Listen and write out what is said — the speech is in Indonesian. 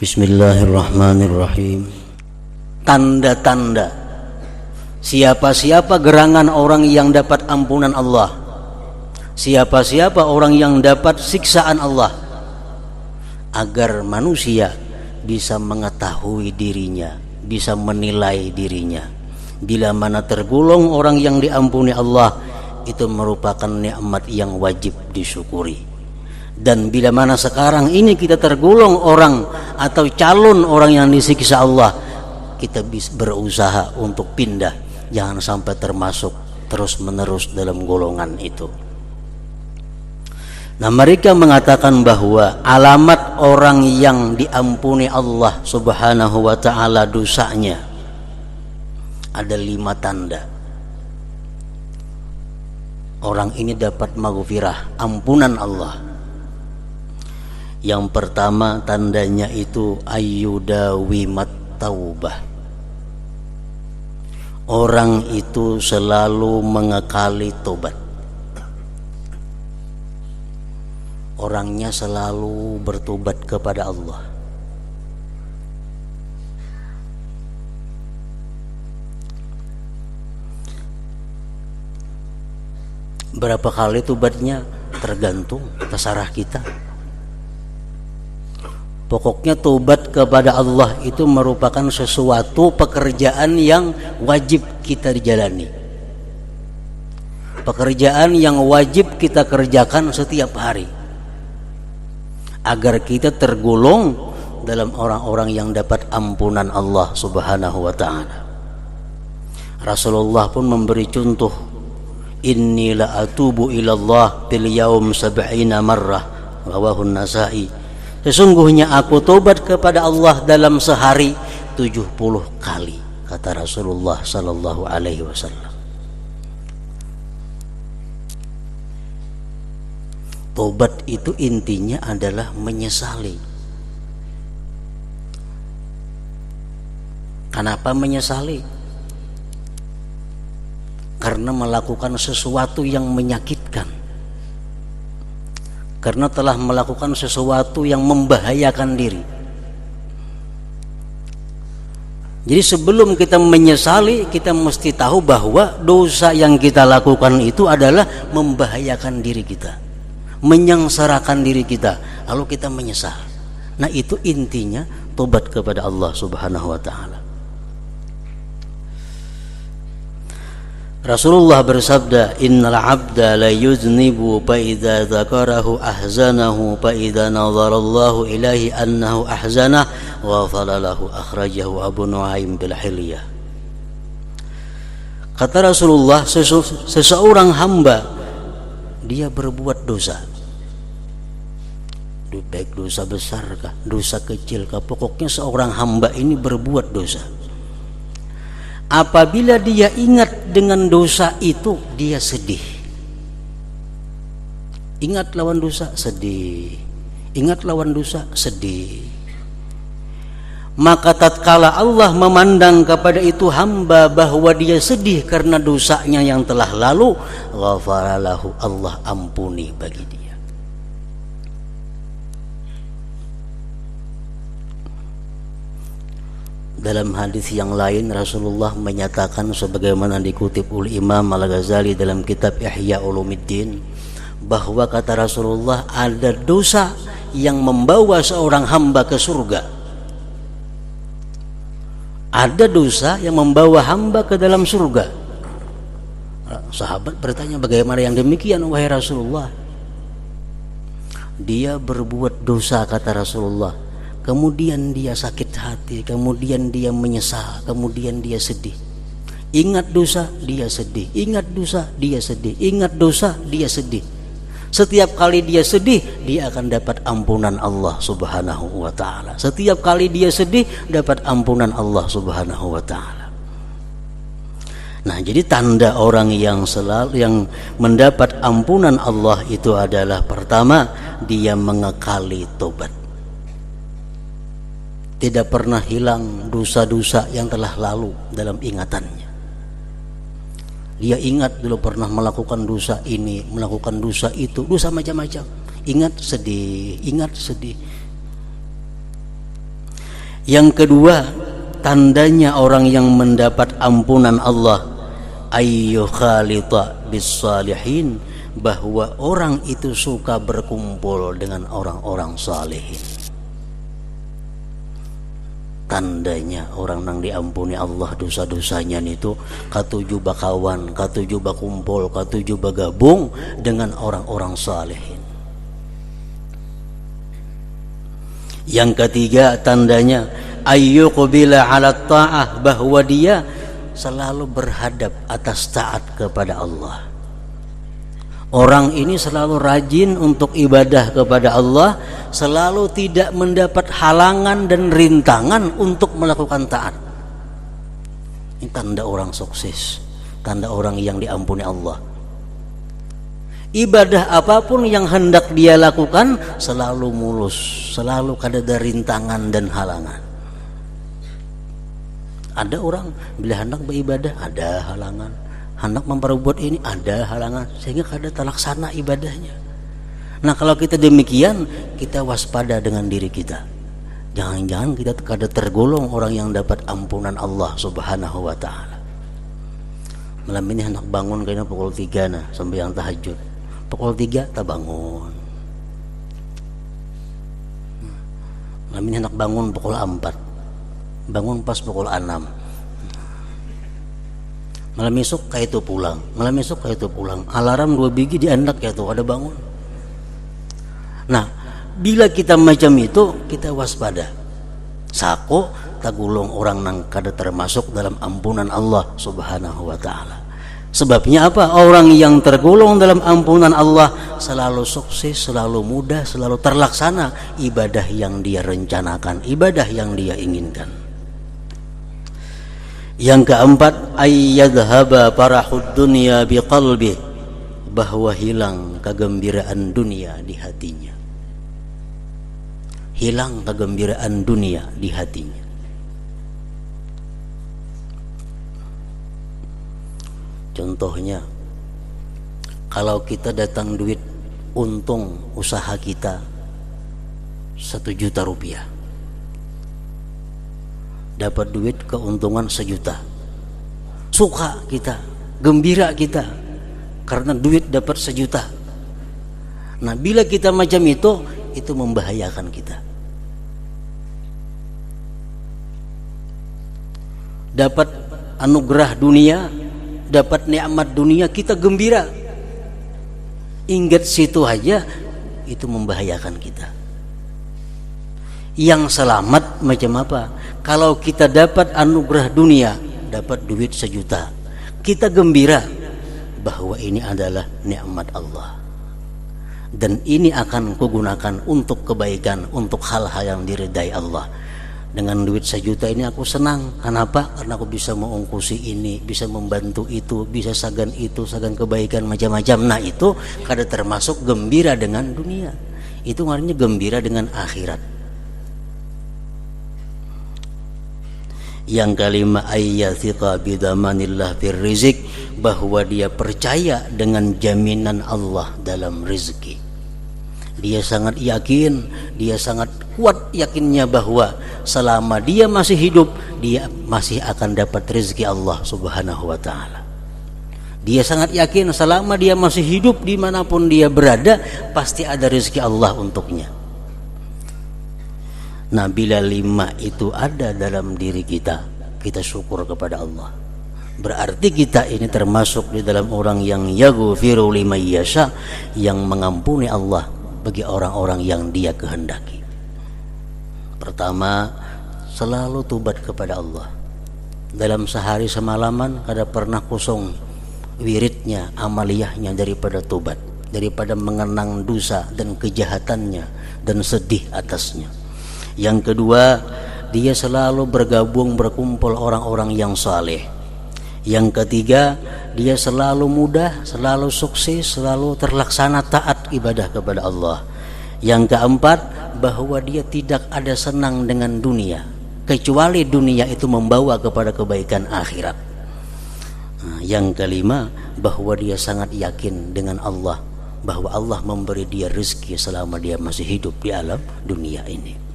Bismillahirrahmanirrahim. Tanda-tanda siapa-siapa gerangan orang yang dapat ampunan Allah, siapa-siapa orang yang dapat siksaan Allah, agar manusia bisa mengetahui dirinya, bisa menilai dirinya. Bila mana tergolong orang yang diampuni Allah, itu merupakan nikmat yang wajib disyukuri. Dan bila mana sekarang ini kita tergolong orang atau calon orang yang disiksa Allah, kita bisa berusaha untuk pindah, jangan sampai termasuk terus menerus dalam golongan itu. Nah, mereka mengatakan bahwa alamat orang yang diampuni Allah subhanahu wa ta'ala dosanya ada 5 tanda. Orang ini dapat maghfirah, ampunan Allah. Yang pertama tandanya itu ayyudawimat taubah. Orang itu selalu mengekali tobat. Orangnya selalu bertobat kepada Allah. Berapa kali tobatnya tergantung, terserah kita. Pokoknya tobat kepada Allah itu merupakan sesuatu pekerjaan yang wajib kita jalani. Pekerjaan yang wajib kita kerjakan setiap hari, agar kita tergolong dalam orang-orang yang dapat ampunan Allah subhanahu wa ta'ala. Rasulullah pun memberi contoh, inni la atubu ilallah bil yaum 70 marrah, rawahu Nasa'i. Sesungguhnya aku tobat kepada Allah dalam sehari 70 kali, kata Rasulullah sallallahu alaihi wasallam. Tobat itu intinya adalah menyesali. Kenapa menyesali? Karena melakukan sesuatu yang menyakitkan, karena telah melakukan sesuatu yang membahayakan diri. Jadi sebelum kita menyesali, kita mesti tahu bahwa dosa yang kita lakukan itu adalah membahayakan diri kita, menyengsarakan diri kita, lalu kita menyesal. Nah, itu intinya tobat kepada Allah subhanahu wa ta'ala. Rasulullah bersabda, innal abda la yuznibu fa idza dzakarahu ahzanahu fa idza nazarallahu ilaihi annahu ahzanah wa falalahu, akhrajahu Abu Nuaim bil Hilyah. Kata Rasulullah, seseorang hamba dia berbuat dosa, baik dosa besar kah, dosa kecil kah, pokoknya seorang hamba ini berbuat dosa. Apabila dia ingat dengan dosa itu, dia sedih. Ingat lawan dosa, sedih. Ingat lawan dosa, sedih. Maka tatkala Allah memandang kepada itu hamba bahwa dia sedih karena dosanya yang telah lalu, ghafaralahu, Allah ampuni bagi dia. Dalam hadis yang lain Rasulullah menyatakan sebagaimana dikutip oleh Imam Al-Ghazali dalam kitab Ihya Ulumuddin, bahwa kata Rasulullah, ada dosa yang membawa seorang hamba ke surga. Ada dosa yang membawa hamba ke dalam surga. Sahabat bertanya, bagaimana yang demikian wahai Rasulullah? Dia berbuat dosa, kata Rasulullah, kemudian dia sakit hati, kemudian dia menyesal, kemudian dia sedih. Ingat dosa, dia sedih. Ingat dosa, dia sedih. Ingat dosa, dia sedih. Setiap kali dia sedih, dia akan dapat ampunan Allah subhanahu wa ta'ala. Setiap kali dia sedih, dapat ampunan Allah subhanahu wa ta'ala. Nah, jadi tanda orang yang mendapat ampunan Allah itu adalah, pertama, dia mengekali tobat. Tidak pernah hilang dosa-dosa yang telah lalu dalam ingatannya. Dia ingat dulu pernah melakukan dosa ini, melakukan dosa itu, dosa macam-macam. Ingat sedih, ingat sedih. Yang kedua, tandanya orang yang mendapat ampunan Allah ayyu khalita bis salihin, bahwa orang itu suka berkumpul dengan orang-orang salihin. Tandanya orang nang diampuni Allah dosa-dosanya itu katuju bakawan, katuju bakumpul, katuju bagabung dengan orang-orang salihin. Yang ketiga, tandanya ayyuqbila 'ala ta'ah, bahwa dia selalu berhadap atas taat kepada Allah. Orang ini selalu rajin untuk ibadah kepada Allah, selalu tidak mendapat halangan dan rintangan untuk melakukan taat. Ini tanda orang sukses, tanda orang yang diampuni Allah. Ibadah apapun yang hendak dia lakukan selalu mulus, selalu kada ada rintangan dan halangan. Ada orang bila hendak beribadah ada halangan, hendak memperbuat ini ada halangan, sehingga kada terlaksana ibadahnya. Nah, kalau kita demikian, kita waspada dengan diri kita. Jangan-jangan kita kada tergolong orang yang dapat ampunan Allah Subhanahu wa taala. Malam ini hendak bangun kayaknya pukul 3 nah, sampai yang tahajud. Pukul 3 tak bangun. Malam ini hendak bangun pukul 4. Bangun pas pukul 6. Malam esok kayak itu pulang, malam esok kayak itu pulang. Alarm 2 biji diandak ya tuh ada bangun. Nah, bila kita macam itu, kita waspada. Sako tagulong orang nang kada termasuk dalam ampunan Allah Subhanahu wa taala. Sebabnya apa? Orang yang tergolong dalam ampunan Allah selalu sukses, selalu mudah, selalu terlaksana ibadah yang dia rencanakan, ibadah yang dia inginkan. Yang keempat, ayyadhhaba farahud dunya biqalbi, bahwa hilang kegembiraan dunia di hatinya. Hilang kegembiraan dunia di hatinya. Contohnya, kalau kita datang duit untung usaha kita 1 juta rupiah, dapat duit keuntungan 1 juta, suka kita, gembira kita karena duit dapat 1 juta. Nah, bila kita macam itu membahayakan kita. Dapat anugerah dunia, dapat nikmat dunia, kita gembira, ingat situ aja, itu membahayakan kita. Yang selamat macam apa? Kalau kita dapat anugerah dunia, dapat duit 1 juta, kita gembira bahwa ini adalah nikmat Allah dan ini akan kugunakan untuk kebaikan, untuk hal-hal yang diridai Allah. Dengan duit 1 juta ini aku senang. Kenapa? Karena aku bisa mengungkusi ini, bisa membantu itu, bisa sagan itu, sagan kebaikan macam-macam. Nah, itu kada termasuk gembira dengan dunia. Itu artinya gembira dengan akhirat. Yang kelima, ayyathiqa bidamanillah fir rizq, bahwa dia percaya dengan jaminan Allah dalam rezeki. Dia sangat yakin, dia sangat kuat yakinnya bahwa selama dia masih hidup, dia masih akan dapat rezeki Allah Subhanahu wa ta'ala. Dia sangat yakin selama dia masih hidup, dimanapun dia berada, pasti ada rezeki Allah untuknya. Nah, bila 5 itu ada dalam diri kita, kita syukur kepada Allah. Berarti kita ini termasuk di dalam orang yang yaghfiru liman yasha, yang mengampuni Allah bagi orang-orang yang dia kehendaki. Pertama, selalu tobat kepada Allah. Dalam sehari semalaman kada pernah kosong wiridnya, amaliyahnya daripada tobat, daripada mengenang dosa dan kejahatannya dan sedih atasnya. Yang kedua, dia selalu bergabung, berkumpul orang-orang yang saleh. Yang ketiga, dia selalu mudah, selalu sukses, selalu terlaksana taat ibadah kepada Allah. Yang keempat, bahwa dia tidak ada senang dengan dunia, kecuali dunia itu membawa kepada kebaikan akhirat. Nah, yang kelima, bahwa dia sangat yakin dengan Allah, bahwa Allah memberi dia rezeki selama dia masih hidup di alam dunia ini.